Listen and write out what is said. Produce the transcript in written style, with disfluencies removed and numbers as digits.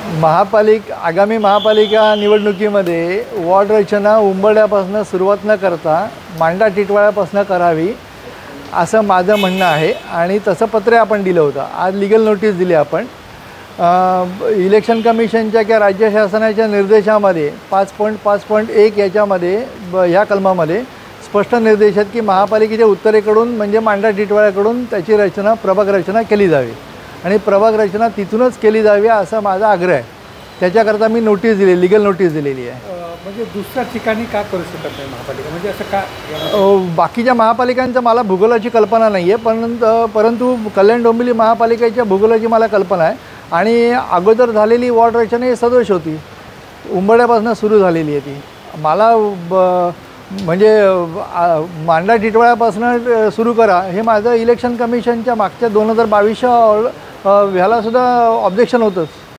आगामी महापालिका निवडणुकीमध्ये वॉर्ड रचना उंबरड्यापासून सुरुवात न करता मांडा टिटवाळ्यापासून करावी असं माझं म्हणणं आहे आणि तसं पत्र आपण दिलं होतं. आज लीगल नोटीस दिली आपण. इलेक्शन कमिशनच्या किंवा राज्य शासनाच्या निर्देशामध्ये 5.5.1 याच्यामध्ये ह्या कलमामध्ये स्पष्ट निर्देश आहेत की महापालिकेच्या उत्तरेकडून म्हणजे मांडा टिटवाळ्याकडून त्याची रचना प्रभाग रचना केली जावी आणि प्रभाग रचना तिथूनच केली जावी असा माझा आग्रह आहे. त्याच्याकरता मी नोटीस दिली, लीगल नोटीस दिलेली आहे. म्हणजे दुसऱ्या ठिकाणी का करू शकत नाही महापालिका, म्हणजे असं का? बाकीच्या महापालिकांचं मला भूगोलाची कल्पना नाही आहे, परंतु कल्याण डोंबिवली महापालिकेच्या भूगोलाची मला कल्पना आहे आणि अगोदर झालेली वॉर्ड रचना ही सदोष होती, उंबरड्यापासून सुरू झालेली आहे ती. मला म्हणजे मांडा टिटवाळ्यापासून सुरू करा हे माझं इलेक्शन कमिशनच्या मागच्या 2022 ह्यालासुद्धा ऑब्जेक्शन होतंच.